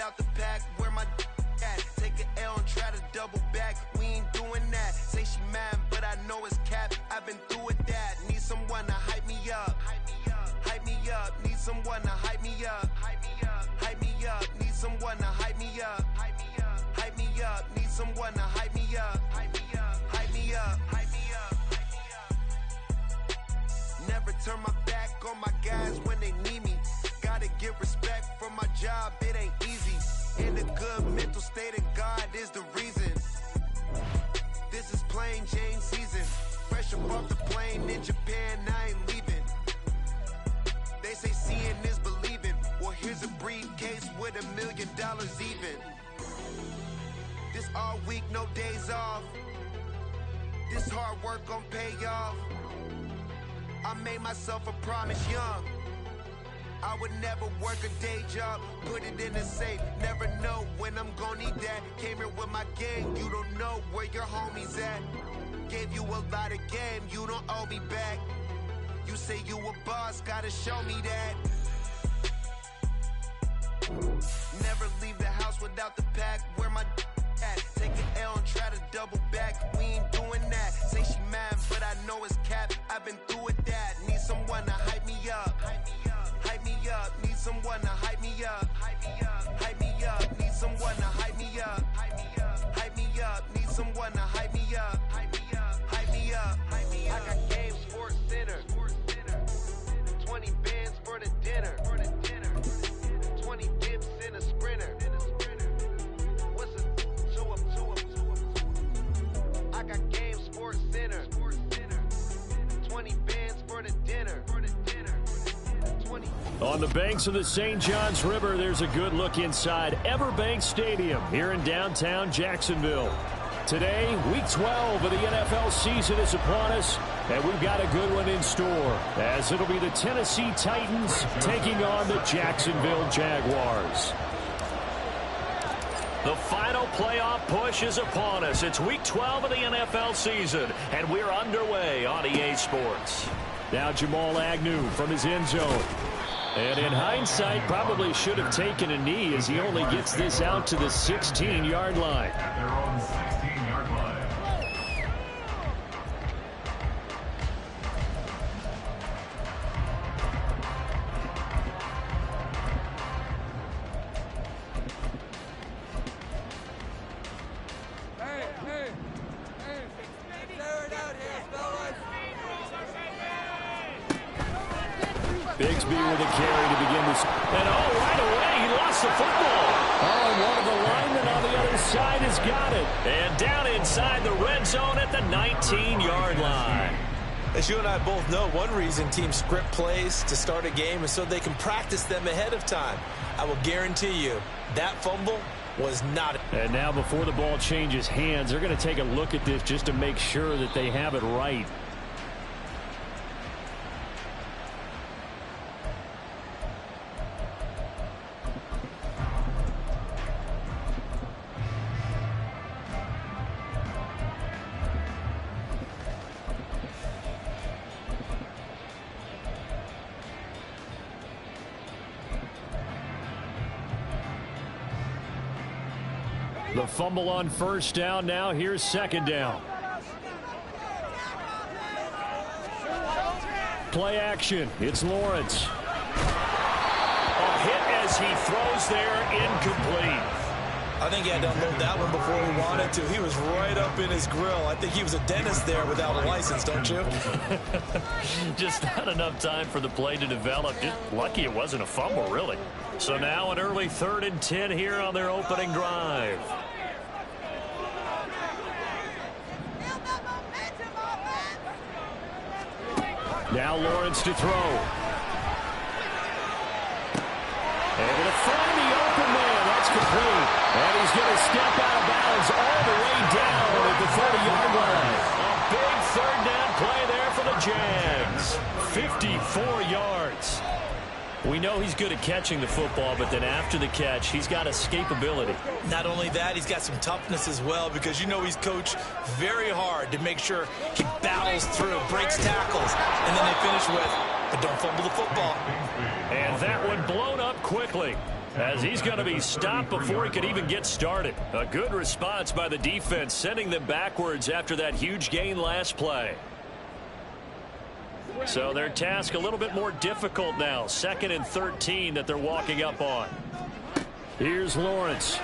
without the pack, where my at? Take an L and try to double back, we ain't doing that. Say she mad, but I know it's cap, I've been through with that. Need someone to hype me up, hype me up, need someone to hype me up, hype me up, need someone to hype me up, hype me up, need someone to hype me up, hype me up, hype me up, hype me up. Never turn my back on my guys when they need me. Gotta give respect for my job, it ain't easy. In a good mental state of God is the reason. This is plain Jane season. Fresh up off the plane in Japan, I ain't leaving. They say seeing is believing. Well, here's a briefcase with $1 million even. This all week, no days off. This hard work gon' pay off. I made myself a promise young. I would never work a day job, put it in a safe. Never know when I'm gon' need that. Came here with my gang, you don't know where your homies at. Gave you a lot of game, you don't owe me back. You say you a boss, gotta show me that. Never leave the house without the pack, where my at? Take an L and try to double back, we ain't doing that. Say she mad, but I know it's cap, I've been through with that. Need someone to hype me up, hype me up, need someone to hype me up, hype me up, need someone to hype me up, hype me up, need someone to hype me up, hype me up. I got Game Sports Center, 20 bands for the dinner, 20 dips in a sprinter. What's a two up? I got Game Sports Center, 20 bands for the dinner. On the banks of the St. Johns River, there's a good look inside Everbank Stadium here in downtown Jacksonville. Today, Week 12 of the NFL season is upon us, and we've got a good one in store, as it'll be the Tennessee Titans taking on the Jacksonville Jaguars. The final playoff push is upon us. It's Week 12 of the NFL season, and we're underway on EA Sports. Now Jamal Agnew from his end zone. And in hindsight, probably should have taken a knee as he only gets this out to the 16-yard line. They're on the 16-yard line. Bigsby with a carry to begin this. And right away, he lost the football. And one of the linemen on the other side has got it. And down inside the red zone at the 19-yard line. As you and I both know, one reason teams script plays to start a game is so they can practice them ahead of time. I will guarantee you that fumble was not. And now before the ball changes hands, they're going to take a look at this just to make sure that they have it right. The fumble on first down. Now here's second down. Play action. It's Lawrence. A hit as he throws there, incomplete. I think he had to unload that one before he wanted to. He was right up in his grill. I think he was a dentist there without a license, don't you? Just not enough time for the play to develop. Just lucky it wasn't a fumble, really. So now an early 3rd and 10 here on their opening drive. Now Lawrence to throw. Able to find the open man. That's complete. And he's going to step out of bounds all the way down at the 30-yard line. A big 3rd down play there for the Jags. 54 yards. We know he's good at catching the football, but then after the catch, he's got escapability. Not only that, he's got some toughness as well, because you know he's coached very hard to make sure he battles through, breaks tackles, and then they finish with, but don't fumble the football. And that one blown up quickly. as he's going to be stopped before he could even get started. A good response by the defense, sending them backwards after that huge gain last play. So their task a little bit more difficult now. 2nd and 13 that they're walking up on. Here's Lawrence.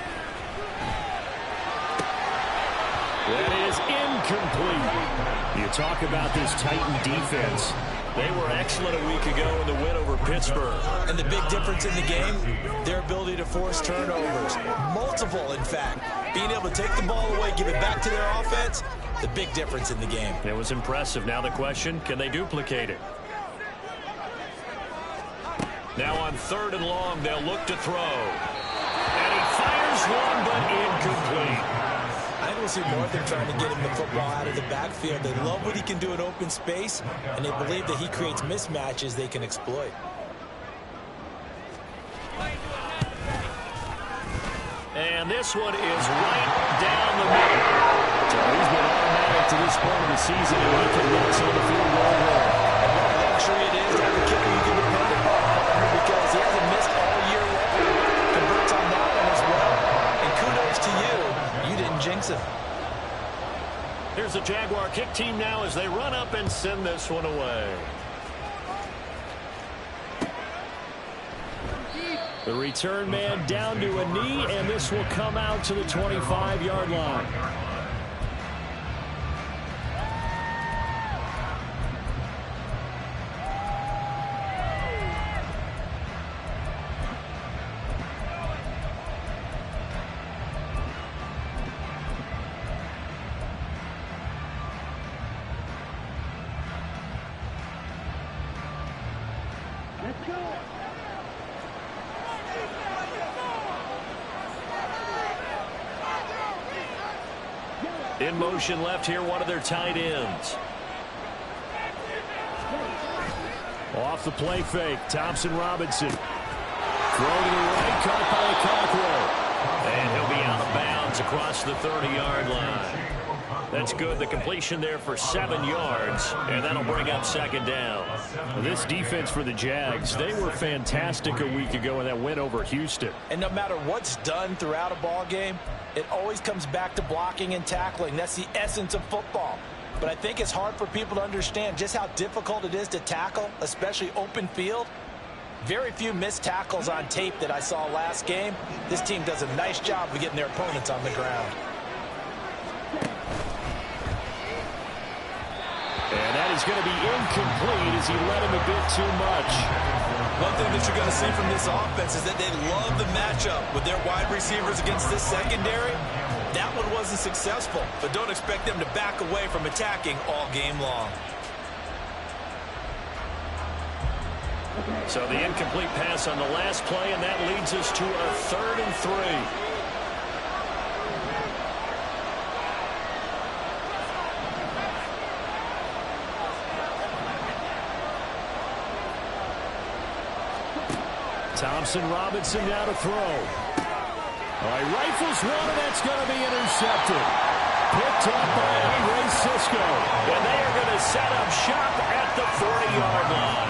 That is incomplete. You talk about this Titan defense. They were excellent a week ago in the win over Pittsburgh. And the big difference in the game, their ability to force turnovers. Multiple, in fact. Being able to take the ball away, give it back to their offense, the big difference in the game. It was impressive. Now the question, can they duplicate it? Now on 3rd and long, they'll look to throw. And he fires one, but incomplete. I don't see more of them trying to get him the football out of the backfield. They love what he can do in open space, and they believe that he creates mismatches they can exploit. And this one is right down the middle. So he's been automatic to this point of the season, and he can get us on the field goal line. And what a luxury it is to have a kicker you can depend upon, partner, because he hasn't missed all year long. Converts on that one as well. And kudos to you. You didn't jinx him. Here's the Jaguar kick team now as they run up and send this one away. The return man down to a knee, and this will come out to the 25-yard line. In motion left here, one of their tight ends. Off the play fake, Thompson Robinson. Throw to the right, caught by Cockrell. And he'll be out of bounds across the 30-yard line. That's good. The completion there for 7 yards, and that'll bring up 2nd down. This defense for the Jags, they were fantastic a week ago in that win over Houston. And no matter what's done throughout a ball game, it always comes back to blocking and tackling. That's the essence of football. But I think it's hard for people to understand just how difficult it is to tackle, especially open field. Very few missed tackles on tape that I saw last game. This team does a nice job of getting their opponents on the ground. And that is going to be incomplete as he led him a bit too much. One thing that you're going to see from this offense is that they love the matchup with their wide receivers against this secondary. That one wasn't successful, but don't expect them to back away from attacking all game long. So the incomplete pass on the last play, and that leads us to a 3rd and 3. Thompson Robinson now to throw. All right, rifles one, and that's going to be intercepted. Picked up by Andre Cisco. And they are going to set up shop at the 40-yard line.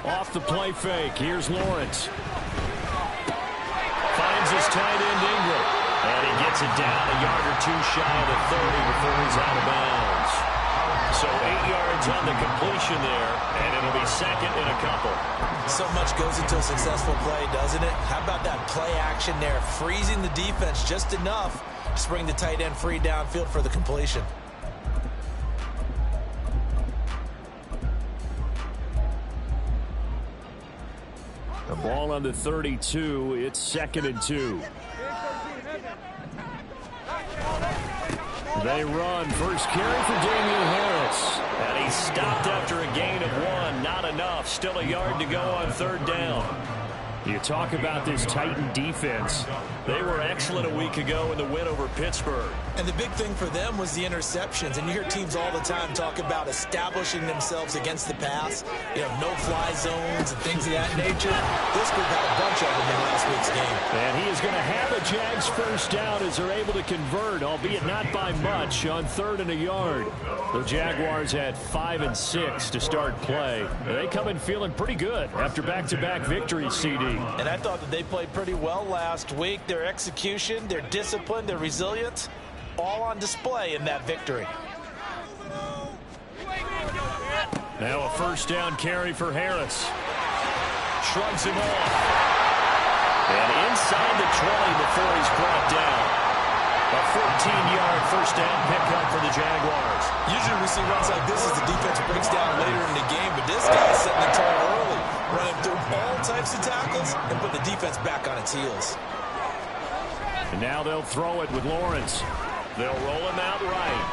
Off the play fake, here's Lawrence. Finds his tight end Ingram. And he gets it down a yard or two shy of the 30 before he's out of bounds. So 8 yards on the completion there, and it'll be 2nd and a couple. So much goes into a successful play, doesn't it? How about that play action there, freezing the defense just enough to bring the tight end free downfield for the completion. The ball on the 32. It's 2nd and 2. They run. First carry for Damian Harris. And he's stopped after a gain of 1. Not enough. Still a yard to go on 3rd down. You talk about this Titan defense. They were excellent a week ago in the win over Pittsburgh. And the big thing for them was the interceptions. And you hear teams all the time talk about establishing themselves against the pass. You know, no-fly zones and things of that nature. This group had a bunch of them in last week's game. And he is going to have a Jags first down as they're able to convert, albeit not by much, on 3rd and a yard. The Jaguars had 5 and 6 to start play. They come in feeling pretty good after back-to-back victories, CD. And I thought that they played pretty well last week. Their execution, their discipline, their resilience, all on display in that victory. Now a first down carry for Harris. Shrugs him off. And inside the 20 before he's brought down. A 14-yard first down pickup for the Jaguars. Usually we see runs like this as the defense breaks down later in the game, but this guy's setting the tone early, running through all types of tackles and put the defense back on its heels. And now they'll throw it with Lawrence. They'll roll him out right.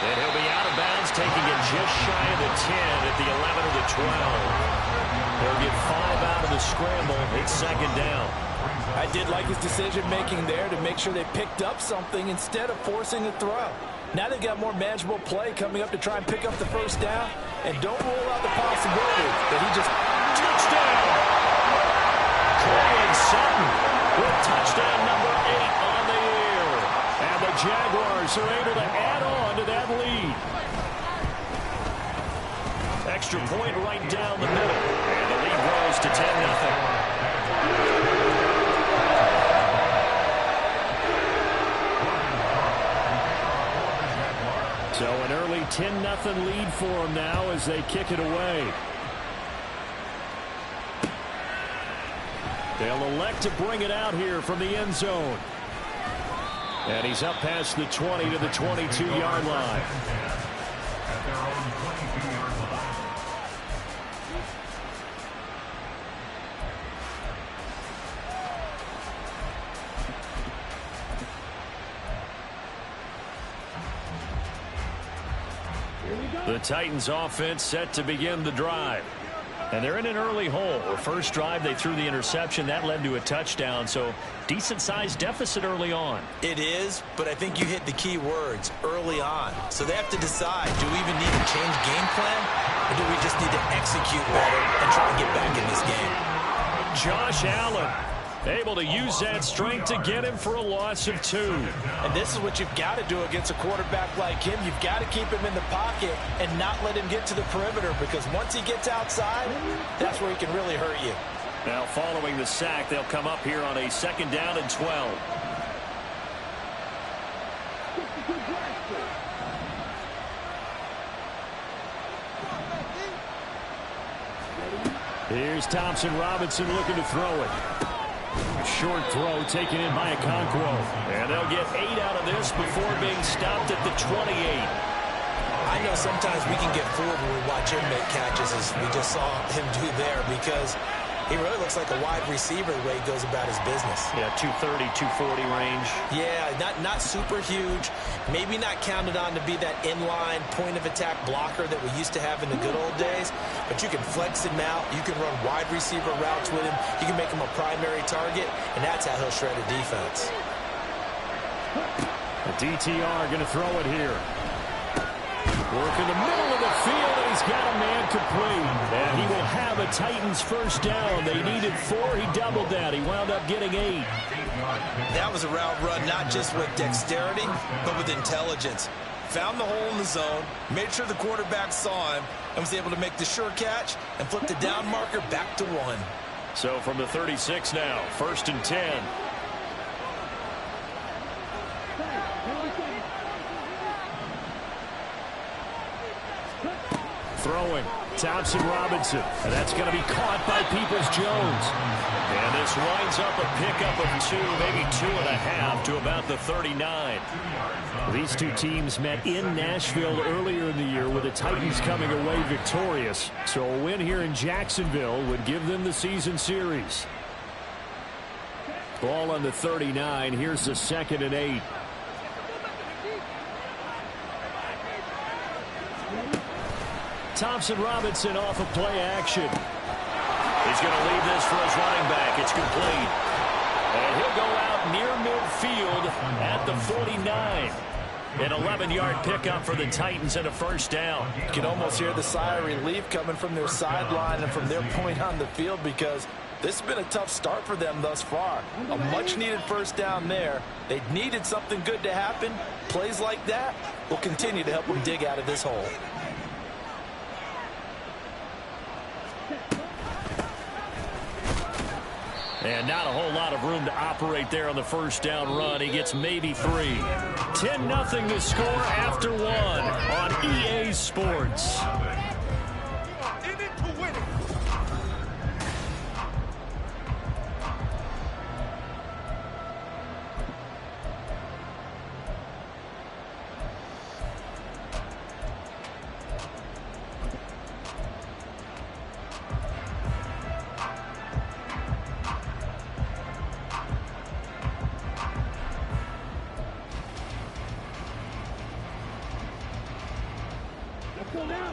And he'll be out of bounds, taking it just shy of the 10 at the 11 or the 12. They'll get 5 out of the scramble. It's second down. I did like his decision-making there to make sure they picked up something instead of forcing a throw. Now they've got more manageable play coming up to try and pick up the first down. And don't rule out the possibility that he just... Touchdown! Cortland Sutton with touchdown number 8 on the year. And the Jaguars are able to add on to that lead. Extra point right down the middle. And the lead grows to 10-0. So an early 10-0 lead for them now as they kick it away. They'll elect to bring it out here from the end zone. And he's up past the 20 to the 22-yard line. At their own 22-yard line. The Titans offense set to begin the drive. And they're in an early hole. The first drive, they threw the interception. That led to a touchdown, so decent-sized deficit early on. It is, but I think you hit the key words, early on. So they have to decide, do we even need to change game plan, or do we just need to execute better and try and get back in this game? Josh Allen able to use that strength to get him for a loss of 2. And this is what you've got to do against a quarterback like him. You've got to keep him in the pocket and not let him get to the perimeter, because once he gets outside, that's where he can really hurt you. Now following the sack, they'll come up here on a 2nd down and 12. Here's Thompson Robinson looking to throw it. Short throw taken in by Okonkwo. And they'll get 8 out of this before being stopped at the 28. I know sometimes we can get fooled when we watch him make catches, as we just saw him do there, because he really looks like a wide receiver the way he goes about his business. Yeah, 230, 240 range. Yeah, not super huge. Maybe not counted on to be that inline point-of-attack blocker that we used to have in the good old days. But you can flex him out. You can run wide receiver routes with him. You can make him a primary target, and that's how he'll shred a defense. The DTR going to throw it here. Work in the middle of the field, and he's got a man complete. And he will have a Titans first down. They needed 4. He doubled that. He wound up getting 8. That was a route run not just with dexterity, but with intelligence. Found the hole in the zone, made sure the quarterback saw him, and was able to make the sure catch and flip the down marker back to 1. So from the 36 now, 1st and 10. Throwing, Thompson Robinson, and that's going to be caught by Peoples-Jones. And this winds up a pickup of 2, maybe 2.5 to about the 39. These two teams met in Nashville earlier in the year with the Titans coming away victorious. So a win here in Jacksonville would give them the season series. Ball on the 39. Here's the 2nd and 8. Thompson Robinson off of play action. He's going to leave this for his running back. It's complete. And he'll go out near midfield at the 49. An 11-yard pickup for the Titans and a first down. You can almost hear the sigh of relief coming from their sideline and from their point on the field, because this has been a tough start for them thus far. A much-needed first down there. They needed something good to happen. Plays like that will continue to help them dig out of this hole. And not a whole lot of room to operate there on the first down run. He gets maybe 3. 10-0 to score after 1 on EA Sports.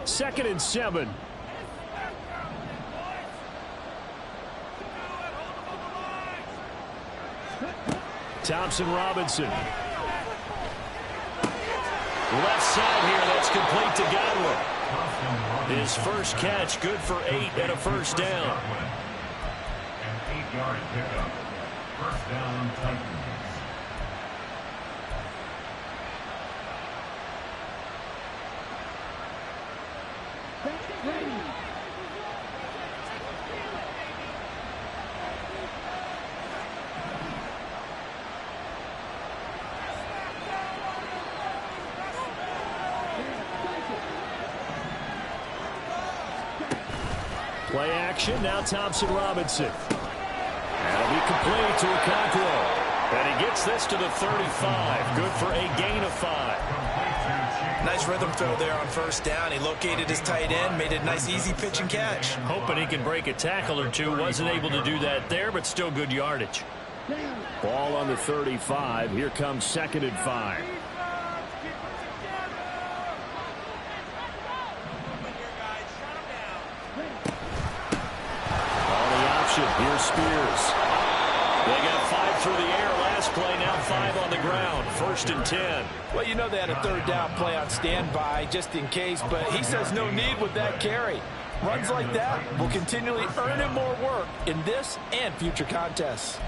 Second and 7. Thompson Robinson. Left side here, that's complete to Godwin. His first catch, good for 8 and a first down. An 8-yard pickup. First down, Titans. Play action, now Thompson Robinson. That'll be complete to Okonkwo. And he gets this to the 35. Good for a gain of 5. Nice rhythm throw there on first down. He located his tight end, made it a nice easy pitch and catch. Hoping he can break a tackle or two. Wasn't able to do that there, but still good yardage. Ball on the 35. Here comes 2nd and 5. Here's Spears. They got 5 through the air last play, now 5 on the ground. 1st and 10. Well, you know they had a third down play on standby just in case, but he says no need with that carry. Runs like that will continually earn him more work in this and future contests.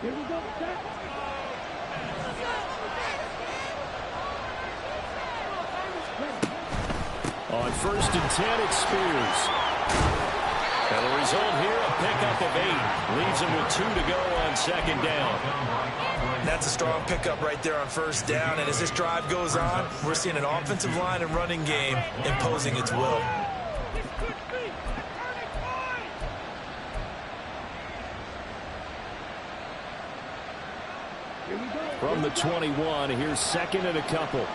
Here we go. On 1st and 10, it's Spears. And the result here, a pickup of 8. Leaves him with 2 to go on 2nd down. That's a strong pickup right there on first down. And as this drive goes on, we're seeing an offensive line and running game imposing its will. From the 21, here's 2nd and a couple.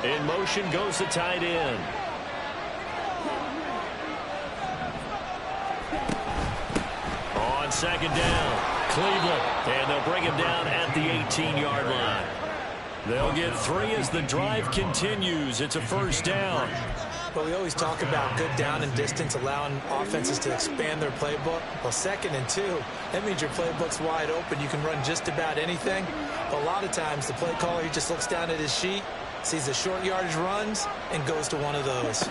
In motion goes the tight end. On 2nd down, Cleveland. And they'll bring him down at the 18-yard line. They'll get 3 as the drive continues. It's a first down. Well, we always talk about good down and distance, allowing offenses to expand their playbook. Well, 2nd and 2, that means your playbook's wide open. You can run just about anything. But a lot of times, the play caller, he just looks down at his sheet, sees the short yardage runs, and goes to one of those.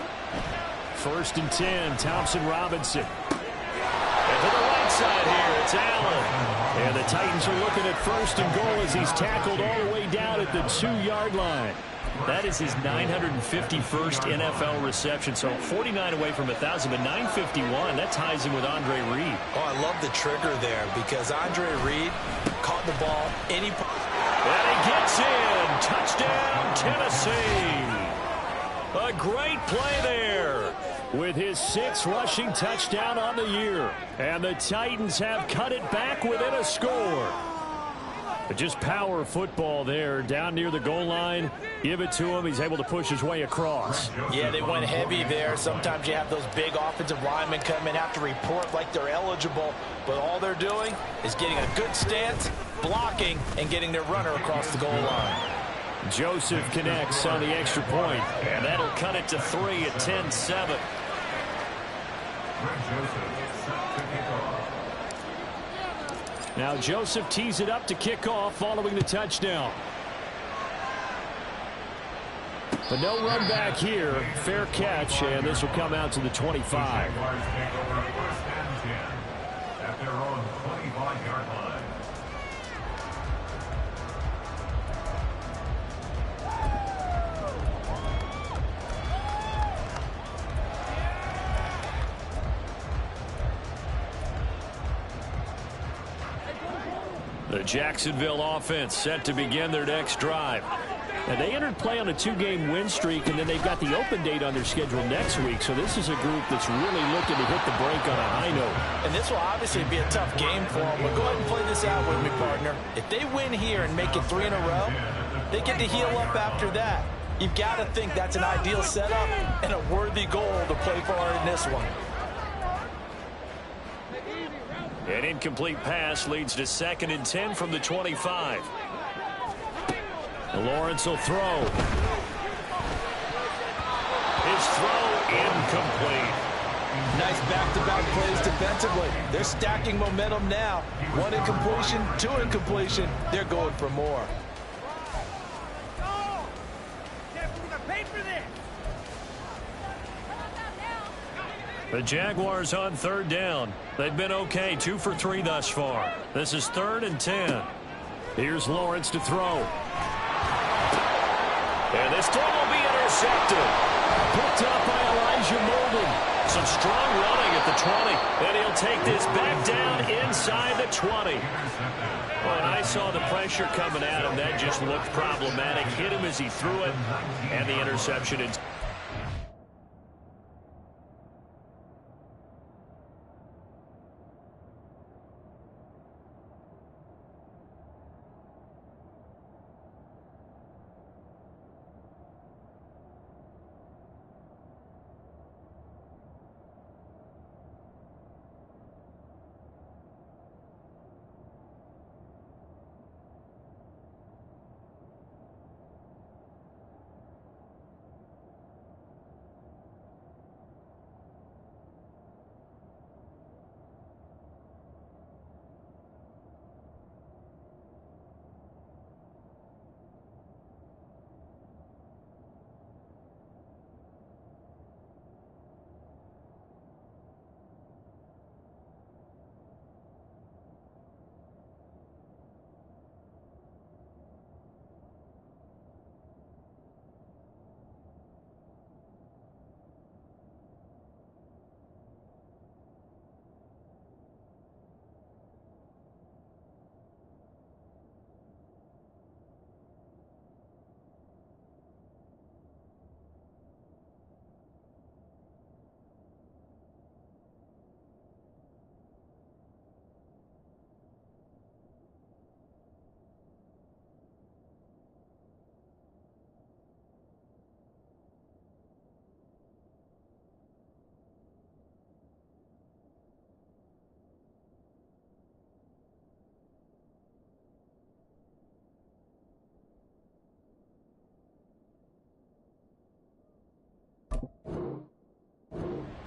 1st and 10, Thompson Robinson. And to the right side here, it's Allen. And the Titans are looking at 1st and goal as he's tackled all the way down at the 2-yard line. That is his 951st NFL reception. So 49 away from 1,000, but 951. That ties him with Andre Reed. Oh, I love the trigger there because Andre Reed caught the ball any. And he gets in. Touchdown, Tennessee. A great play there with his 6th rushing touchdown on the year. And the Titans have cut it back within a score. But just power football there down near the goal line. Give it to him. He's able to push his way across. Yeah, they went heavy there. Sometimes you have those big offensive linemen come in, have to report like they're eligible. But all they're doing is getting a good stance blocking, and getting their runner across the goal line. Joseph connects on the extra point, and that'll cut it to 3 at 10-7. Now Joseph tees it up to kick off following the touchdown. But no run back here. Fair catch, and this will come out to the 25. At their own 25-yard line. The Jacksonville offense set to begin their next drive. And they entered play on a 2-game win streak, and then they've got the open date on their schedule next week. So this is a group that's really looking to hit the break on a high note. And this will obviously be a tough game for them. But go ahead and play this out with me, partner. If they win here and make it 3 in a row, they get to heal up after that. You've got to think that's an ideal setup and a worthy goal to play for in this one. An incomplete pass leads to 2nd and 10 from the 25. Lawrence will throw. His throw incomplete. Nice back-to-back plays defensively. They're stacking momentum now. 1 incompletion, 2 incompletion. They're going for more. The Jaguars on 3rd down. They've been okay, 2 for 3 thus far. This is 3rd and 10. Here's Lawrence to throw. And this throw will be intercepted. Picked up by Elijah Molden. Some strong running at the 20. And he'll take this back down inside the 20. When I saw the pressure coming at him, that just looked problematic. Hit him as he threw it. And the interception.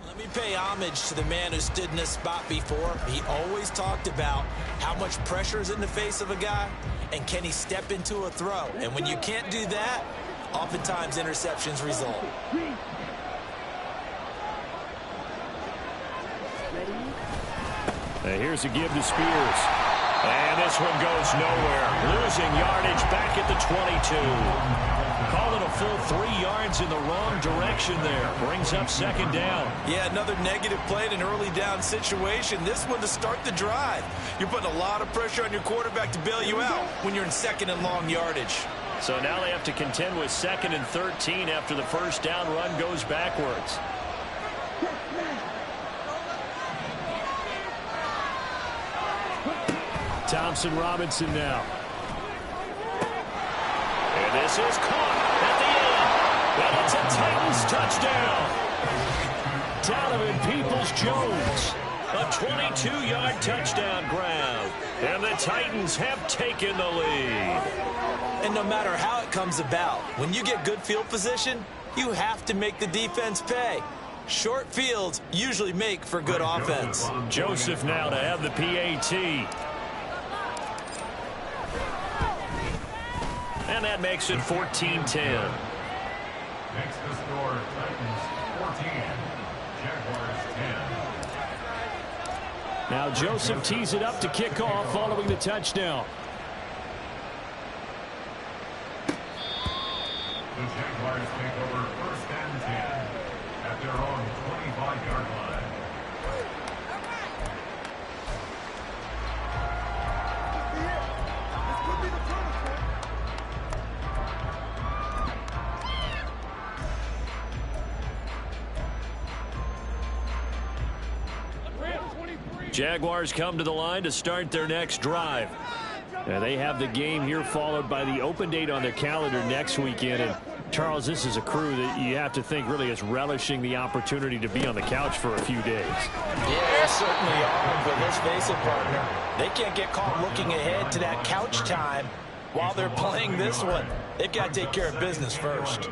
Let me pay homage to the man who stood in this spot before. He always talked about how much pressure is in the face of a guy, and can he step into a throw. And when you can't do that, oftentimes interceptions result. Here's a give to Spears. And this one goes nowhere. Losing yardage back at the 22. Call it a full 3 yards in the wrong direction there. Brings up 2nd down. Yeah, another negative play in an early down situation. This one to start the drive. You're putting a lot of pressure on your quarterback to bail you out when you're in 2nd and long yardage. So now they have to contend with 2nd and 13 after the first down run goes backwards. Thompson Robinson now. And this is caught at the end. And it's a Titans touchdown. Donovan Peoples-Jones A 22-yard touchdown grab. And the Titans have taken the lead. And no matter how it comes about, when you get good field position, you have to make the defense pay. Short fields usually make for good offense. Joseph now to have the PAT. And that makes it 14-10. Next to score, Titans 14, Jaguars 10. Now Joseph tees it up to kick off following the touchdown. The Jaguars take over 1st and 10 at their own 25-yard line. Jaguars come to the line to start their next drive. Now they have the game here followed by the open date on their calendar next weekend. And Charles, this is a crew that you have to think really is relishing the opportunity to be on the couch for a few days. Yeah, they certainly are, but let's face it, partner. They can't get caught looking ahead to that couch time while they're playing this one. They've got to take care of business first.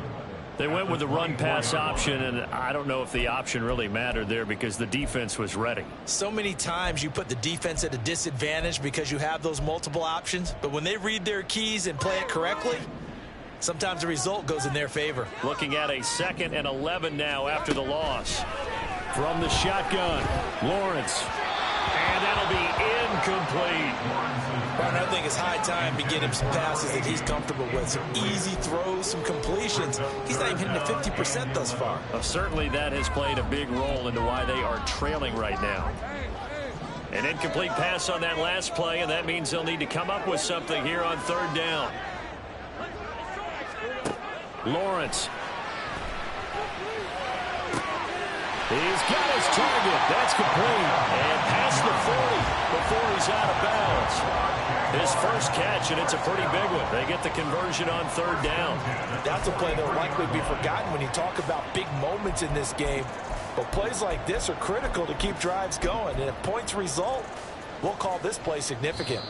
They went with the run-pass option, and I don't know if the option really mattered there because the defense was ready. So many times you put the defense at a disadvantage because you have those multiple options, but when they read their keys and play it correctly, sometimes the result goes in their favor. Looking at a 2nd and 11 now after the loss. From the shotgun, Lawrence. And that'll be incomplete. Brian, I think it's high time to get him some passes that he's comfortable with. Some easy throws, some completions. He's not even hitting the 50% thus far. Certainly that has played a big role into why they are trailing right now. An incomplete pass on that last play, and that means they'll need to come up with something here on 3rd down. Lawrence. He's got his target. That's complete. And past the 40 before he's out of bounds. His first catch, and it's a pretty big one. They get the conversion on 3rd down. That's a play that will likely be forgotten when you talk about big moments in this game. But plays like this are critical to keep drives going. And if points result, we'll call this play significant.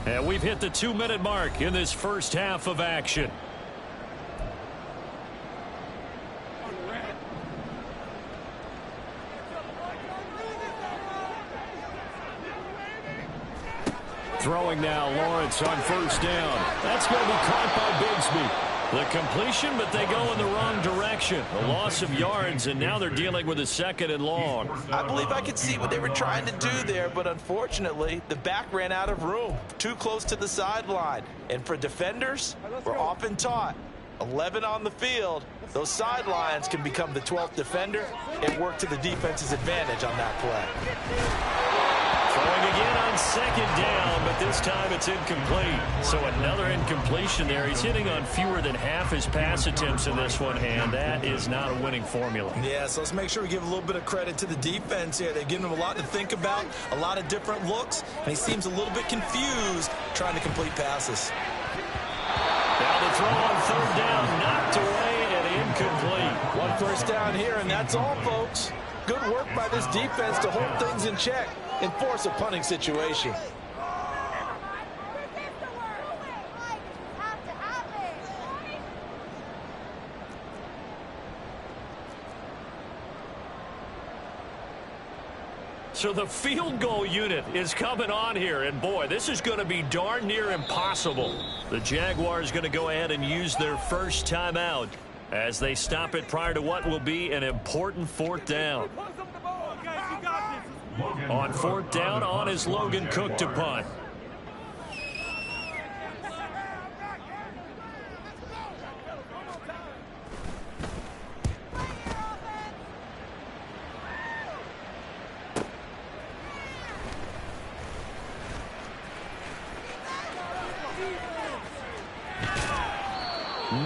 And we've hit the 2-minute mark in this first half of action. Throwing now, Lawrence on 1st down. That's going to be caught by Bigsby. The completion, but they go in the wrong direction. A loss of yards, and now they're dealing with a 2nd and long. I believe I could see what they were trying to do there, but unfortunately, the back ran out of room. Too close to the sideline. And for defenders, we're often taught, 11 on the field, those sidelines can become the 12th defender. It worked to the defense's advantage on that play. Throwing again on 2nd down, but this time it's incomplete. So another incompletion there. He's hitting on fewer than half his pass attempts in this one, and that is not a winning formula. Yeah, so let's make sure we give a little bit of credit to the defense here. They've given him a lot to think about, a lot of different looks, and he seems a little bit confused trying to complete passes. Now the throw on 3rd down, knocked away and incomplete. 1 first down here, and that's all, folks. Good work by this defense to hold things in check and force a punting situation. So the field goal unit is coming on here, and boy, this is going to be darn near impossible. The Jaguars going to go ahead and use their first timeout as they stop it prior to what will be an important 4th down. On 4th down, on is Logan Cook to punt.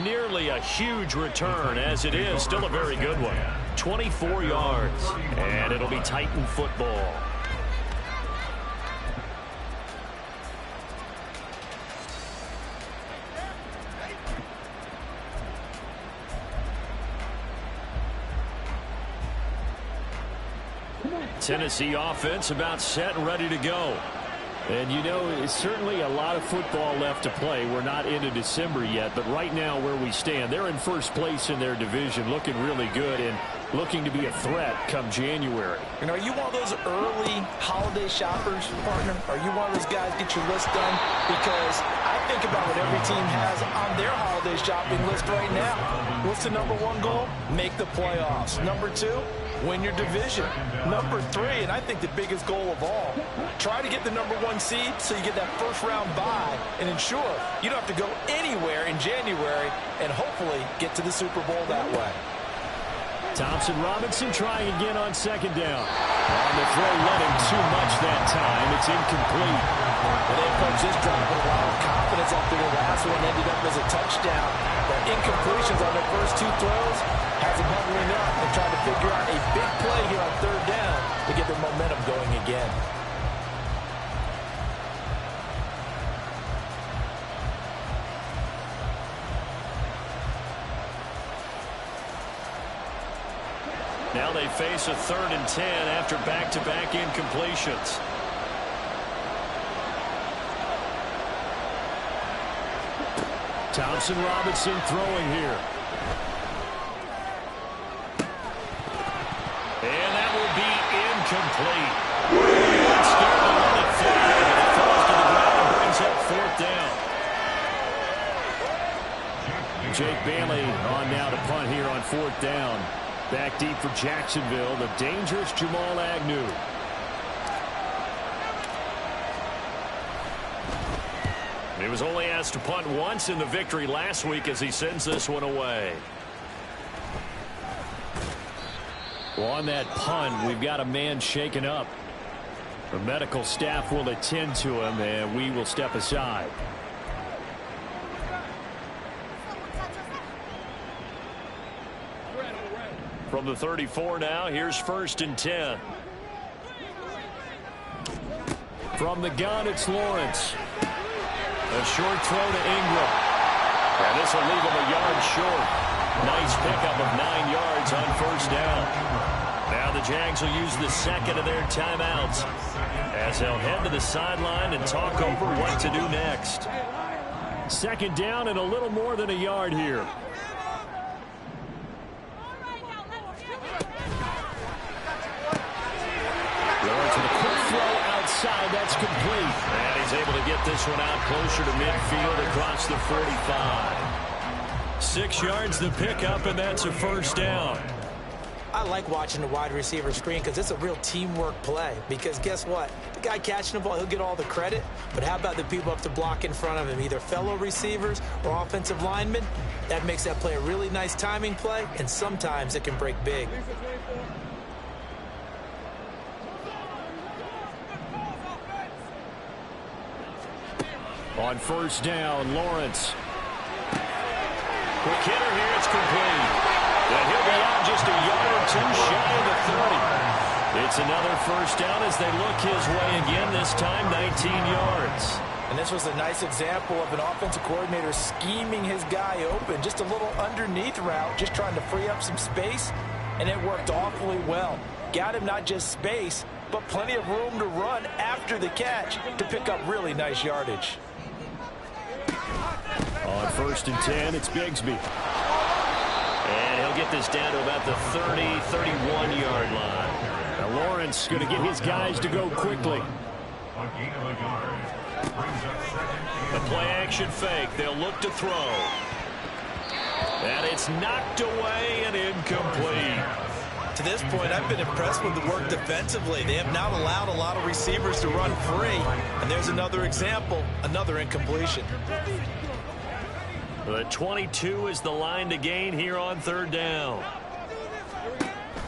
Nearly a huge return, as it is still a very good one. 24 yards, and it'll be Titan football. Tennessee offense about set and ready to go. And, you know, it's certainly a lot of football left to play. We're not into December yet, but right now where we stand, they're in first place in their division, looking really good and looking to be a threat come January. And are you one of those early holiday shoppers, partner? Are you one of those guys get your list done? Because I think about what every team has on their holiday shopping list right now. What's the number one goal? Make the playoffs. Number two, win your division. Number three, and I think the biggest goal of all, try to get the number one seed so you get that first round bye and ensure you don't have to go anywhere in January and hopefully get to the Super Bowl that way. Thompson Robinson trying again on second down. On the throw, let him too much that time. It's incomplete. And they approach this drive with a lot of confidence after the last one ended up as a touchdown. But incompletions on their first two throws has them hovering up and trying to figure out a big play here on third down to get their momentum going again. Now they face a 3rd and 10 after back-to-back incompletions. Thompson Robinson throwing here. And that will be incomplete. It's scared to run it forward, but it falls to the ground and brings up 4th down. Jake Bailey on now to punt here on 4th down. Back deep for Jacksonville, the dangerous Jamal Agnew. He was only asked to punt once in the victory last week as he sends this one away. Well, on that punt, we've got a man shaken up. The medical staff will attend to him, and we will step aside. From the 34 now, here's 1st and 10. From the gun, it's Lawrence. A short throw to Ingram. And this will leave him a yard short. Nice pickup of 9 yards on 1st down. Now the Jags will use the second of their timeouts as they'll head to the sideline and talk over what to do next. 2nd down and a little more than a yard here. That's complete. And he's able to get this one out closer to midfield across the 45. 6 yards the pickup, and that's a 1st down. I like watching the wide receiver screen because it's a real teamwork play. Because guess what? The guy catching the ball, he'll get all the credit. But how about the people up to block in front of him, either fellow receivers or offensive linemen? That makes that play a really nice timing play, and sometimes it can break big. On 1st down, Lawrence. Quick hitter here, it's complete. And he'll be out just a yard or two shy of the 30. It's another 1st down as they look his way again, this time 19 yards. And this was a nice example of an offensive coordinator scheming his guy open. Just a little underneath route, just trying to free up some space, and it worked awfully well. Got him not just space, but plenty of room to run after the catch to pick up really nice yardage. On 1st and 10, it's Bigsby. And he'll get this down to about the 30, 31-yard line. Now Lawrence going to get his guys to go quickly. The play-action fake. They'll look to throw. And it's knocked away and incomplete. To this point, I've been impressed with the work defensively. They have not allowed a lot of receivers to run free. And there's another example, another incompletion. The 22 is the line to gain here on 3rd down.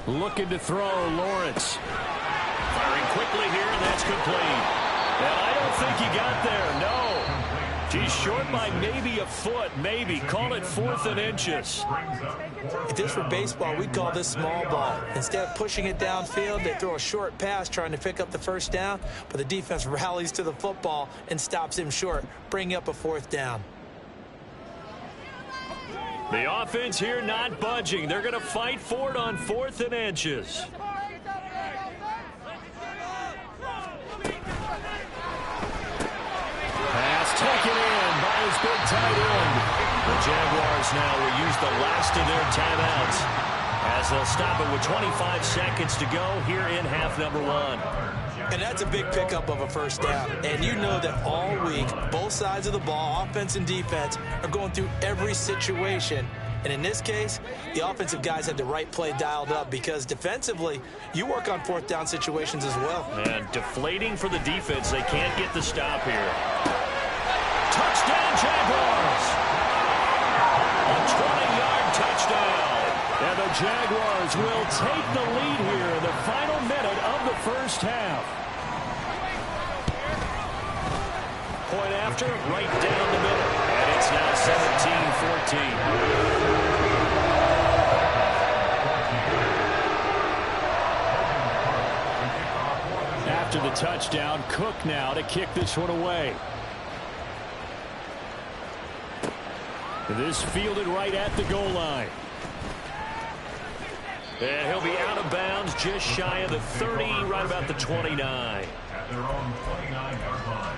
Looking to throw, Lawrence. Firing quickly here, and that's complete. And I don't think he got there, no. He's short by maybe a foot, maybe. Call it 4th and inches. If this were baseball, we'd call this small ball. Instead of pushing it downfield, they throw a short pass trying to pick up the 1st down, but the defense rallies to the football and stops him short, bringing up a 4th down. The offense here not budging. They're going to fight for it on 4th and inches. Jaguars now will use the last of their timeouts as they'll stop it with 25 seconds to go here in half number 1. And that's a big pickup of a first down. And you know that all week, both sides of the ball, offense and defense, are going through every situation. And in this case, the offensive guys had the right play dialed up because defensively, you work on fourth down situations as well. And deflating for the defense. They can't get the stop here. Touchdown, Jaguars! A 20-yard touchdown. And the Jaguars will take the lead here in the final minute of the first half. Point after, right down the middle. And it's now 17-14. After the touchdown, Cook now to kick this one away. This fielded right at the goal line. And he'll be out of bounds just shy of the 30, right about the 29. At their own 29-yard line.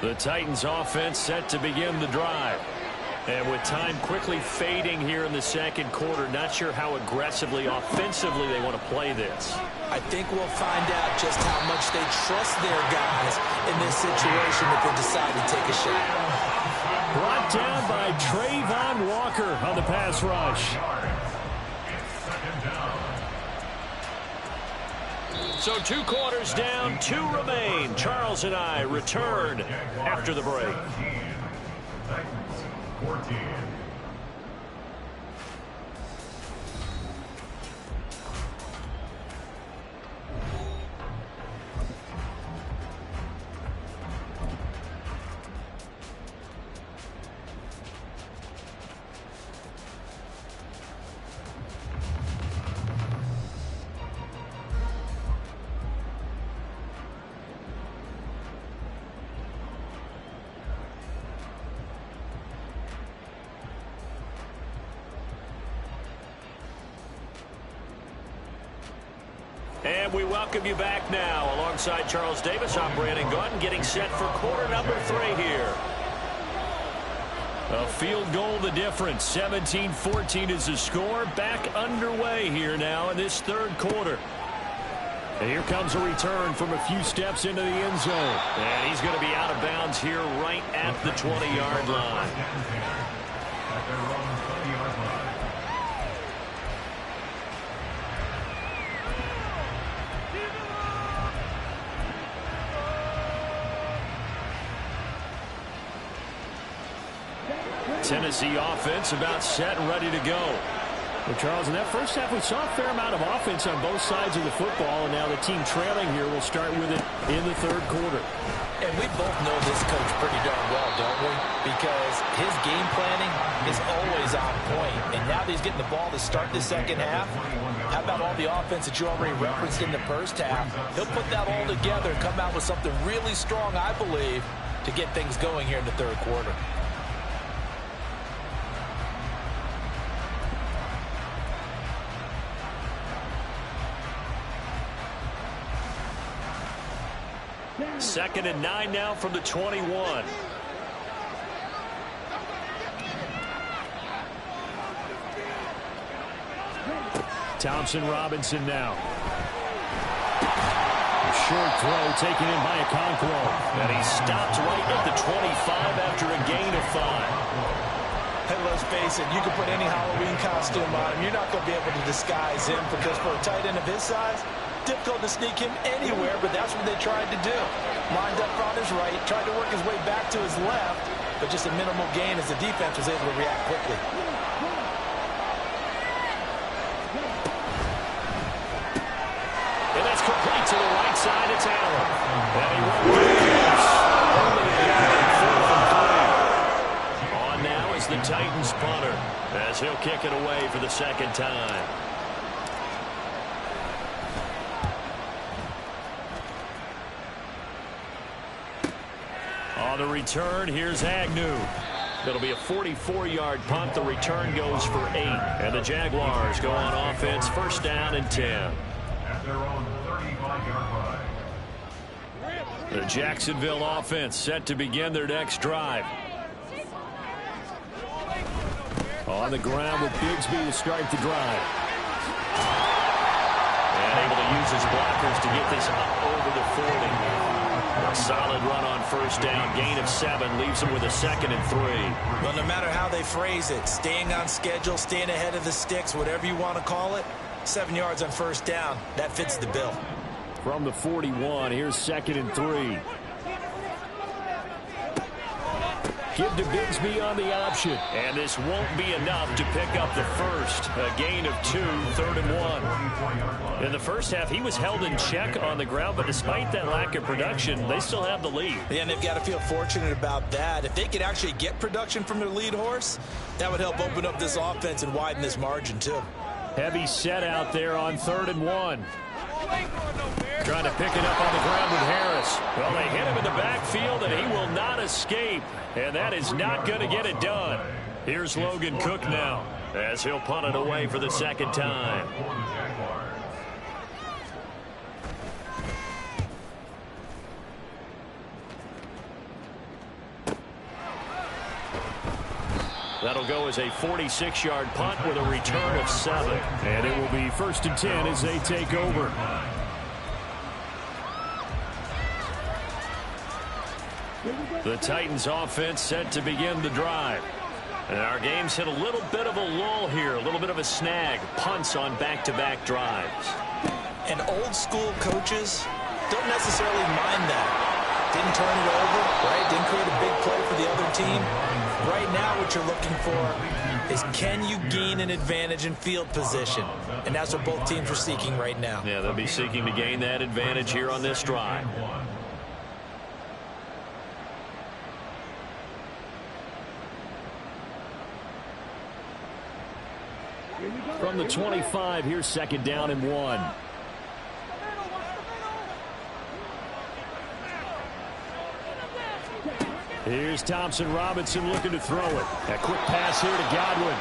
The Titans offense set to begin the drive. And with time quickly fading here in the second quarter, not sure how aggressively, offensively they want to play this. I think we'll find out just how much they trust their guys in this situation if they decide to take a shot. Brought down by Trayvon Walker on the pass rush. So 2 quarters down, 2 remain. Charles and I return after the break. 14. And we welcome you back now. Alongside Charles Davis, I'm Brandon Gordon, getting set for quarter number 3 here. A field goal the difference. 17-14 is the score. Back underway here now in this third quarter. And here comes a return from a few steps into the end zone. And he's going to be out of bounds here right at the 20-yard line. At their own 20-yard line. Tennessee offense about set and ready to go. Well, Charles, in that first half, we saw a fair amount of offense on both sides of the football, and now the team trailing here will start with it in the third quarter. And we both know this coach pretty darn well, don't we? Because his game planning is always on point. And now that he's getting the ball to start the second half, how about all the offense that you already referenced in the first half? He'll put that all together and come out with something really strong, I believe, to get things going here in the third quarter. Second and 9 now from the 21. Thompson Robinson now. Short throw taken in by Okonkwo. And he stopped right at the 25 after a gain of 5. Hey, let's face it, you can put any Halloween costume on him. You're not going to be able to disguise him because for a tight end of his size, difficult to sneak him anywhere, but that's what they tried to do. Lined up on his right, tried to work his way back to his left, but just a minimal gain as the defense was able to react quickly. And that's complete to the right side. It's Allen. And he runs. On now is the Titans punter as he'll kick it away for the second time. On the return, here's Agnew. It'll be a 44-yard punt. The return goes for 8. And the Jaguars go on offense, first down and 10. At their own 35-yard line. The Jacksonville offense set to begin their next drive. On the ground with Bigsby to start the drive. And able to use his blockers to get this up over the 40. A solid run on first down. Gain of 7 leaves them with a 2nd and 3. Well, no matter how they phrase it, staying on schedule, staying ahead of the sticks, whatever you want to call it, 7 yards on first down, that fits the bill. From the 41, here's 2nd and 3. Give to Bigsby on the option. And this won't be enough to pick up the first. A gain of 2, 3rd and 1. In the first half, he was held in check on the ground, but despite that lack of production, they still have the lead. Yeah, and they've got to feel fortunate about that. If they could actually get production from their lead horse, that would help open up this offense and widen this margin, too. Heavy set out there on 3rd and 1. Trying to pick it up on the ground with Harris. Well, they hit him in the backfield, and he will not escape. And that is not going to get it done. Here's Logan Cook now as he'll punt it away for the second time. That'll go as a 46-yard punt with a return of 7. And it will be 1st and 10 as they take over. The Titans offense set to begin the drive. And our game's hit a little bit of a lull here, a little bit of a snag. Punts on back-to-back drives. And old school coaches don't necessarily mind that. Didn't turn it over, right? Didn't create a big play for the other team. Right now what you're looking for is, can you gain an advantage in field position? And that's what both teams are seeking right now. Yeah, they'll be seeking to gain that advantage here on this drive. From the 25, here's 2nd down and 1. Here's Thompson Robinson looking to throw it. A quick pass here to Godwin.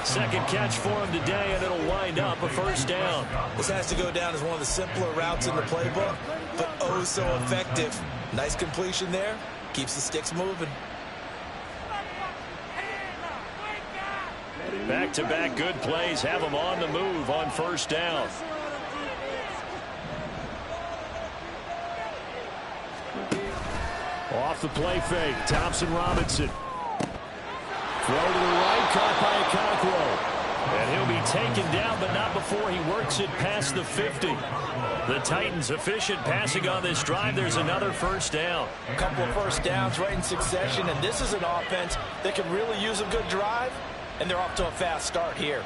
Second catch for him today, and it'll wind up a first down. This has to go down as one of the simpler routes in the playbook, but oh so effective. Nice completion there. Keeps the sticks moving. Back-to-back good plays have them on the move on first down. Off the play fake, Thompson Robinson. Throw to the right, caught by Okonkwo. And he'll be taken down, but not before he works it past the 50. The Titans efficient passing on this drive. There's another first down. A couple of first downs right in succession, and this is an offense that can really use a good drive, and they're off to a fast start here.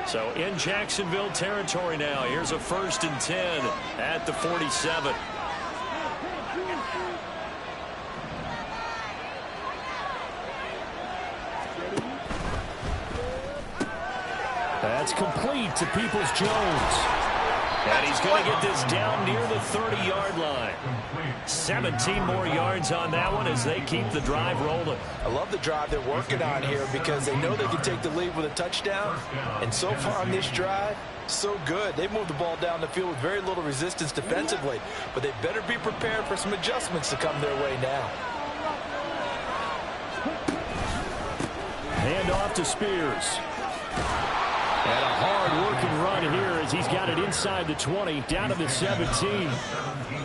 So in Jacksonville territory now. Here's a 1st and 10 at the 47. That's complete to Peoples-Jones. And he's going to get this down near the 30-yard line. 17 more yards on that one as they keep the drive rolling. I love the drive they're working on here because they know they can take the lead with a touchdown. And so far on this drive, so good. They moved the ball down the field with very little resistance defensively. But they better be prepared for some adjustments to come their way now. Hand off to Spears. And a hard-working run here as he's got it inside the 20, down to the 17.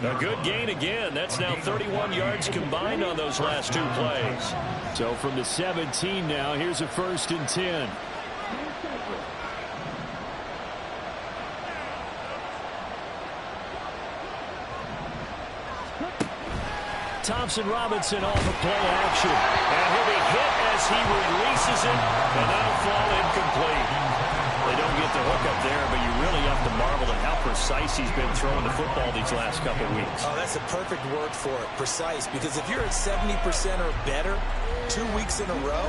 A good gain again. That's now 31 yards combined on those last 2 plays. So from the 17 now, here's a 1st and 10. Thompson Robinson off of play action. And he'll be hit as he releases it, and that'll fall incomplete. They don't get the hook up there, but you really have to marvel at how precise he's been throwing the football these last couple weeks. Oh, that's a perfect word for it, precise. Because if you're at 70% or better 2 weeks in a row,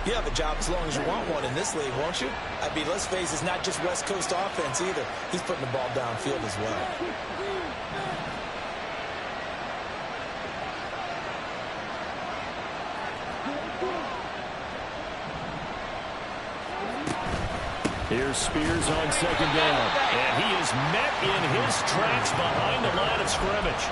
you have a job as long as you want one in this league, won't you? I mean, let's face it, it's not just West Coast offense either. He's putting the ball downfield as well. Here's Spears on second down. And he is met in his tracks behind the line of scrimmage.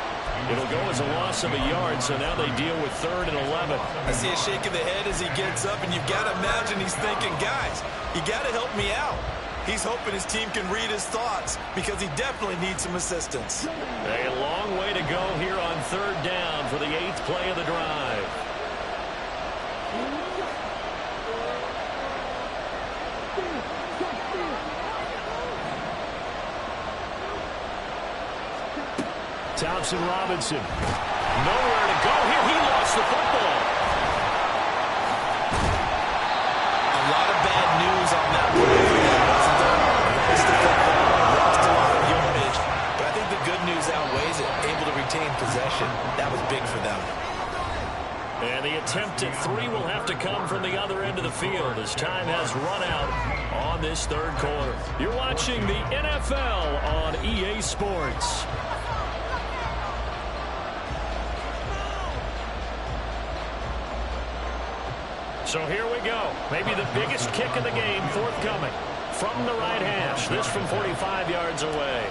It'll go as a loss of a yard, so now they deal with 3rd and 11. I see a shake of the head as he gets up, and you've got to imagine he's thinking, guys, you got to help me out. He's hoping his team can read his thoughts because he definitely needs some assistance. A long way to go here on 3rd down for the 8th play of the drive. Thompson Robinson. Nowhere to go here. He lost the football. A lot of bad news on that one. Wasn't there? Lost the football, lost a lot of yardage. But I think the good news outweighs it. Able to retain possession. That was big for them. And the attempt at 3 will have to come from the other end of the field as time has run out on this 3rd quarter. You're watching the NFL on EA Sports. So here we go. Maybe the biggest kick of the game forthcoming from the right hash. This from 45 yards away.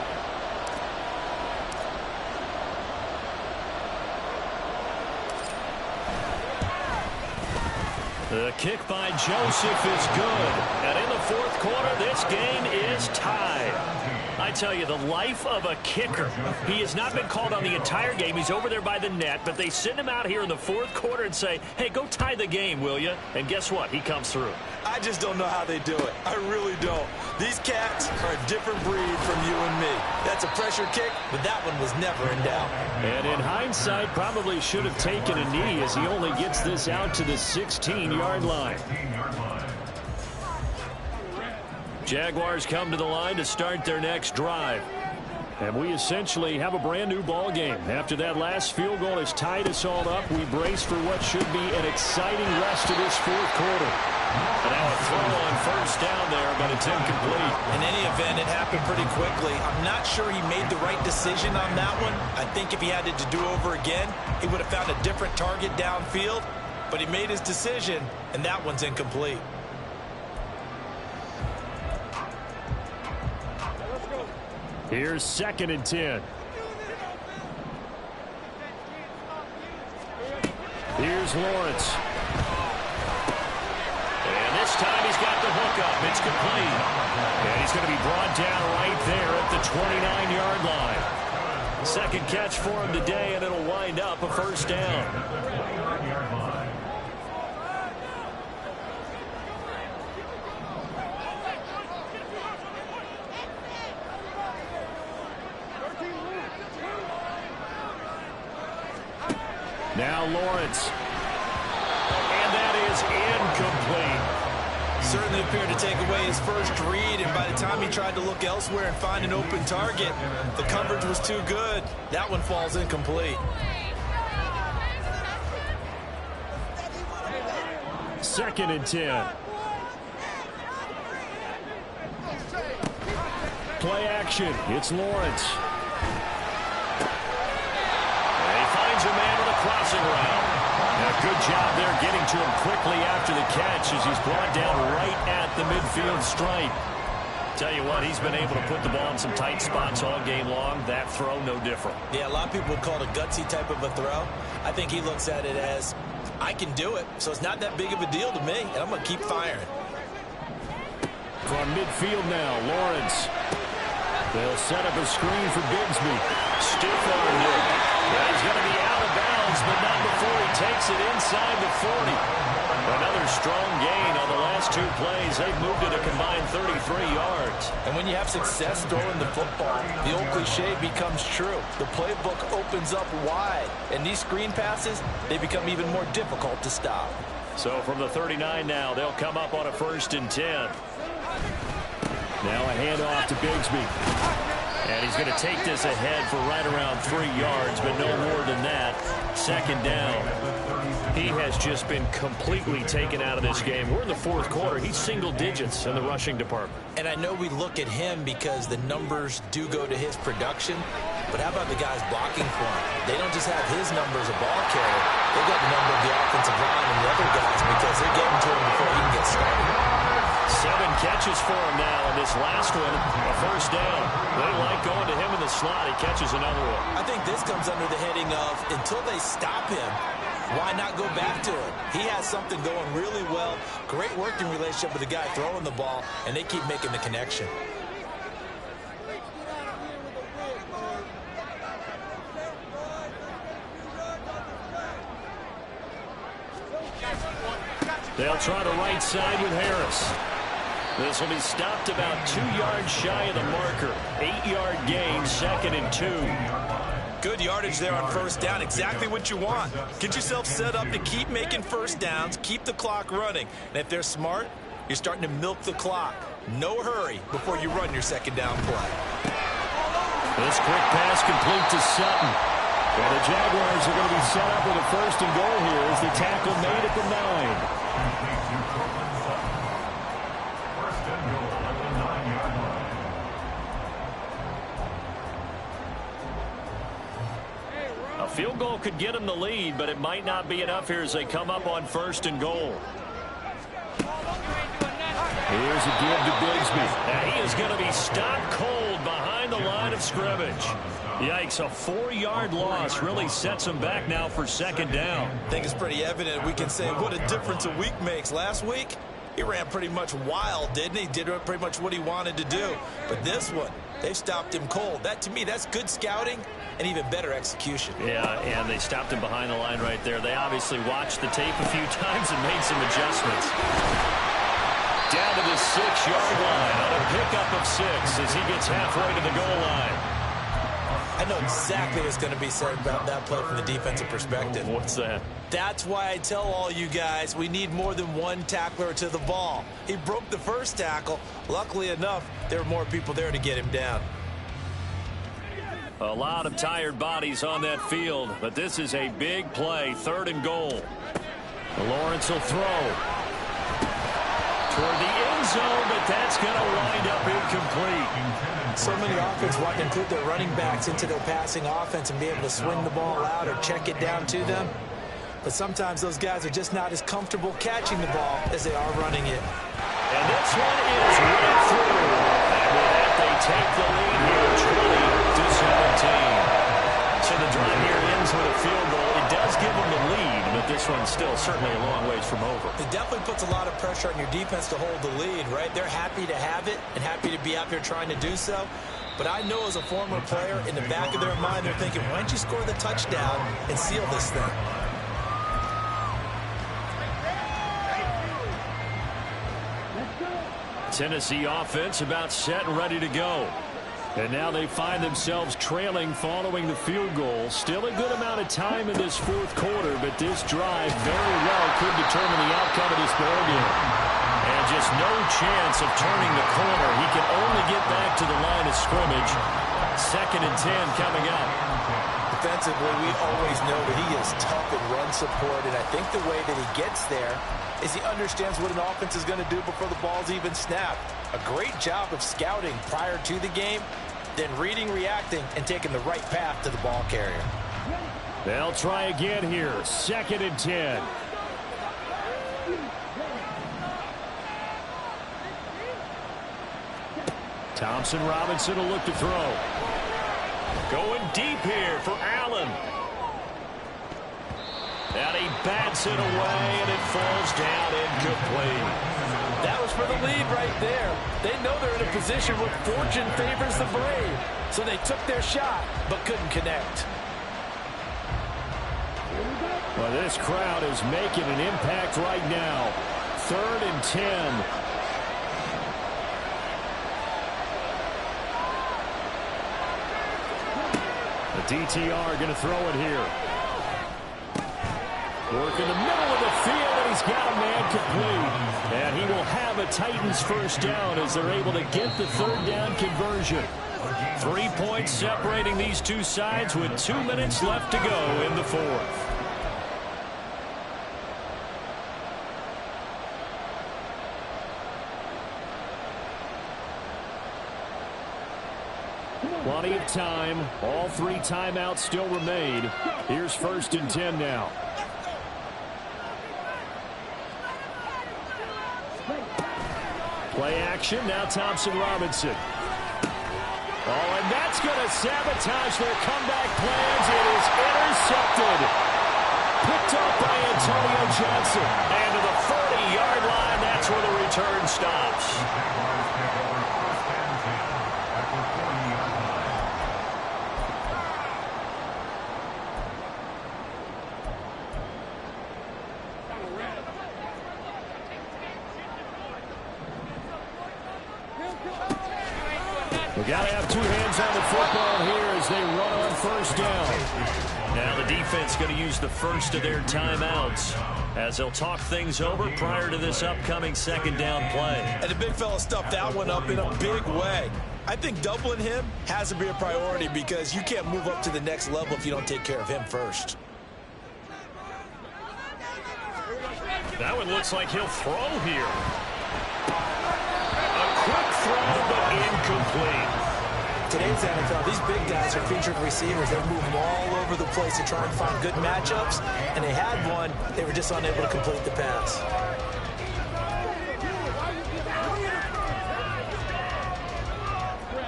The kick by Joseph is good. And in the 4th quarter, this game is tied. I tell you, the life of a kicker. He has not been called on the entire game. He's over there by the net, but they send him out here in the 4th quarter and say, hey, go tie the game, will you? And guess what? He comes through. I just don't know how they do it. I really don't. These cats are a different breed from you and me. That's a pressure kick, but that one was never in doubt. And in hindsight, probably should have taken a knee as he only gets this out to the 16-yard line. Jaguars come to the line to start their next drive. And we essentially have a brand new ball game. After that last field goal has tied us all up, we brace for what should be an exciting rest of this 4th quarter. And now a throw on 1st down there, but it's incomplete. In any event, it happened pretty quickly. I'm not sure he made the right decision on that one. I think if he had it to do over again, he would have found a different target downfield. But he made his decision, and that one's incomplete. Here's 2nd and 10. Here's Lawrence. And this time he's got the hook up. It's complete. And he's going to be brought down right there at the 29-yard line. 2nd catch for him today, and it'll wind up a 1st down. Now Lawrence. And that is incomplete. Certainly appeared to take away his first read, and by the time he tried to look elsewhere and find an open target, the coverage was too good. That one falls incomplete. 2nd and 10. Play action. It's Lawrence. A man with a crossing route. Now, good job there getting to him quickly after the catch as he's brought down right at the midfield stripe. Tell you what, he's been able to put the ball in some tight spots all game long. That throw, no different. Yeah, a lot of people would call it a gutsy type of a throw. I think he looks at it as, I can do it, so it's not that big of a deal to me, and I'm going to keep firing. From midfield now, Lawrence. They'll set up a screen for Bigsby. Stiff-armed him. He's going to be out of bounds, but not before he takes it inside the 40. Another strong gain on the last 2 plays. They've moved it a combined 33 yards. And when you have success throwing the football, the old cliche becomes true. The playbook opens up wide, and these screen passes, they become even more difficult to stop. So from the 39 now, they'll come up on a 1st and 10. Now a handoff to Bigsby. And he's going to take this ahead for right around 3 yards, but no more than that. Second down. He has just been completely taken out of this game. We're in the fourth quarter. He's single digits in the rushing department. And I know we look at him because the numbers do go to his production, but how about the guys blocking for him? They don't just have his number as a ball carrier. They got the number of the offensive line and the other guys because they're getting to him before he can get started. 7 catches for him now, and this last one, a first down. They like going to him in the slot. He catches another one. I think this comes under the heading of until they stop him, why not go back to him? He has something going really well. Great working relationship with the guy throwing the ball, and they keep making the connection. They'll try to right side with Harris. This will be stopped about 2 yards shy of the marker. 8-yard gain, 2nd and 2. Good yardage there on first down. Exactly what you want. Get yourself set up to keep making first downs, keep the clock running. And if they're smart, you're starting to milk the clock. No hurry before you run your second down play. This quick pass complete to Sutton. And the Jaguars are going to be set up with a first and goal here as the tackle made at the 9. A field goal could get them the lead, but it might not be enough here as they come up on first and goal. Here's a give to Bigsby. And he is going to be stopped cold behind the line of scrimmage. Yikes, a 4-yard loss really sets him back now for second down. I think it's pretty evident. We can say what a difference a week makes. Last week, he ran pretty much wild, didn't he? Did pretty much what he wanted to do. But this one, they stopped him cold. That, to me, that's good scouting and even better execution. Yeah, and they stopped him behind the line right there. They obviously watched the tape a few times and made some adjustments. Down to the 6-yard line on a pickup of 6 as he gets halfway to the goal line. I know exactly what's going to be said about that play from the defensive perspective. What's that? That's why I tell all you guys we need more than one tackler to the ball. He broke the first tackle. Luckily enough, there were more people there to get him down. A lot of tired bodies on that field, but this is a big play, 3rd and goal. Lawrence will throw toward the end zone, but that's going to wind up incomplete. So many offenses want to include their running backs into their passing offense and be able to swing the ball out or check it down to them. But sometimes those guys are just not as comfortable catching the ball as they are running it. And this one is right through. And with that, they take the lead here, 20-17. So the drive here ends with a field goal. It does give them the lead, but this one's still certainly a long ways from over. It definitely puts a lot of pressure on your defense to hold the lead, right? They're happy to have it and happy to be out there trying to do so. But I know as a former player, in the back of their mind, they're thinking, why don't you score the touchdown and seal this thing? Tennessee offense about set and ready to go. And now they find themselves trailing following the field goal. Still a good amount of time in this fourth quarter, but this drive very well could determine the outcome of this ball game. And just no chance of turning the corner. He can only get back to the line of scrimmage. 2nd and 10 coming up. Defensively, we always know that he is tough in run support, and I think the way that he gets there is he understands what an offense is going to do before the ball's even snapped. A great job of scouting prior to the game, then reading, reacting, and taking the right path to the ball carrier. They'll try again here. 2nd and 10. Thompson Robinson will look to throw. Going deep here for Allen. And he bats it away, and it falls down incomplete. That was for the lead right there. They know they're in a position where fortune favors the brave. So they took their shot, but couldn't connect. Well, this crowd is making an impact right now. 3rd and 10. The DTR going to throw it here. Work in the middle of the field, and he's got a man complete. And he will have a Titans first down as they're able to get the third down conversion. 3 points separating these two sides with 2 minutes left to go in the fourth. Plenty of time. All 3 timeouts still remain. Here's 1st and 10 now. Play action. Now Thompson Robinson. Oh, and that's going to sabotage their comeback plans. It is intercepted. Picked up by Antonio Johnson. And to the 40-yard line, that's where the return stops. We got to have 2 hands on the football here as they run on first down. Now the defense going to use the first of their timeouts as they'll talk things over prior to this upcoming second down play. And the big fella stuffed that one up in a big way. I think doubling him has to be a priority because you can't move up to the next level if you don't take care of him first. That one looks like he'll throw here. Quick throw, but incomplete. Today's NFL, these big guys are featured receivers. They move them all over the place to try and find good matchups, and they had one. They were just unable to complete the pass.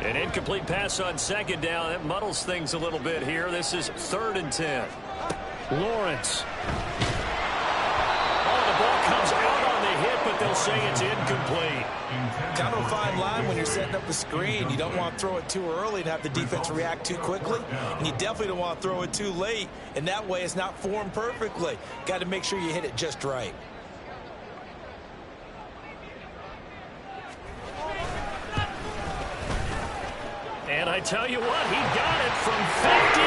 An incomplete pass on second down. That muddles things a little bit here. This is 3rd and 10. Lawrence. Oh, the ball comes out on the hit, but they'll say it's incomplete. Kind of a fine line when you're setting up the screen. You don't want to throw it too early and have the defense react too quickly. And you definitely don't want to throw it too late. And that way it's not formed perfectly. Got to make sure you hit it just right. And I tell you what, he got it from 58.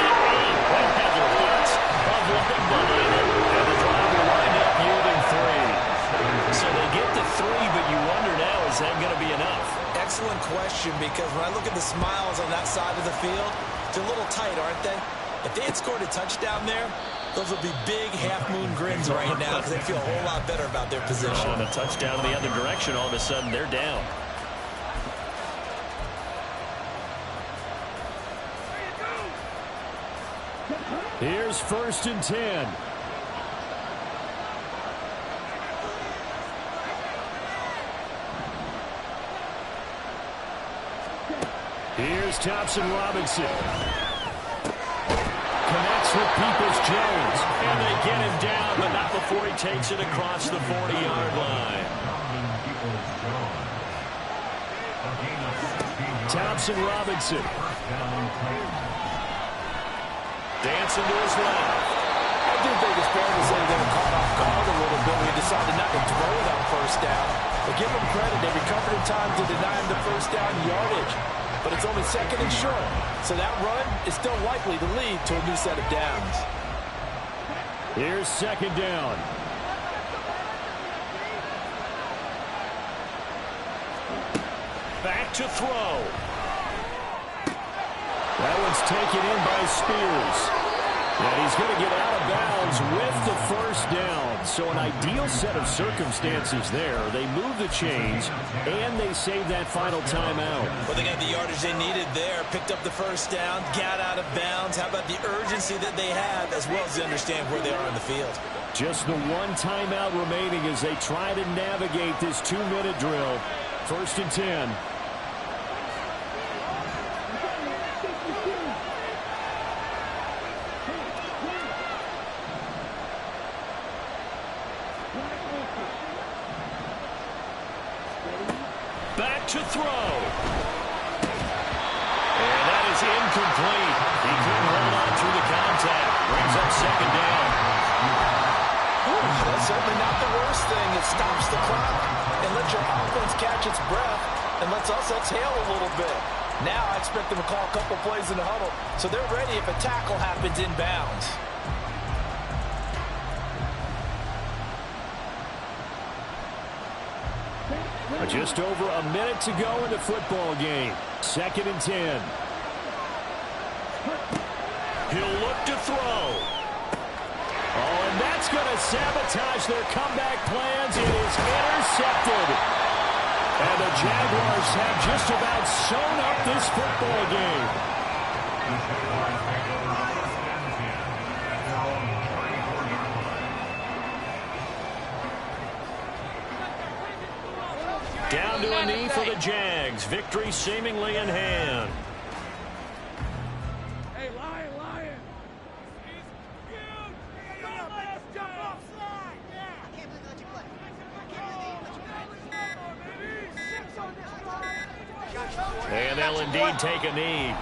That had lots of leg behind it. And the drive will wind up yielding 3. So they get to 3, but you wonder now, is that going to be enough? Excellent question, because when I look at the smiles on that side of the field, they're a little tight, aren't they? If they had scored a touchdown there, those would be big half-moon grins right now because they feel a whole lot better about their position. And a touchdown in the other direction, all of a sudden they're down. Here's 1st and 10. Here's Thompson Robinson. Connects with Peoples-Jones. And they get him down, but not before he takes it across the 40-yard line. Thompson Robinson. Dancing to his left. I do think it's fair to say they were caught off guard a little bit when he decided not to throw it on first down. But give them credit. They recovered in time to deny him the first down yardage. But it's only 2nd and short. So that run is still likely to lead to a new set of downs. Here's 2nd down. Back to throw. That one's taken in by Spears. And he's going to get out of bounds with the first down. So an ideal set of circumstances there. They move the chains, and they save that final timeout. Well, they got the yardage they needed there, picked up the first down, got out of bounds. How about the urgency that they have, as well as they understand where they are in the field? Just the 1 timeout remaining as they try to navigate this 2-minute drill. 1st and 10. Back to throw. And that is incomplete. He couldn't hold on through the contact. Brings up 2nd down. That's certainly not the worst thing. It stops the clock and lets your offense catch its breath and lets us exhale a little bit. Now I expect them to call a couple plays in the huddle so they're ready if a tackle happens inbounds. Just over a minute to go in the football game. 2nd and 10. He'll look to throw. Oh, and that's going to sabotage their comeback plans. It is intercepted. And the Jaguars have just about sewn up this football game. Down to a knee for the Jags. Victory seemingly in hand. Hey, Lion. And they'll indeed take a knee.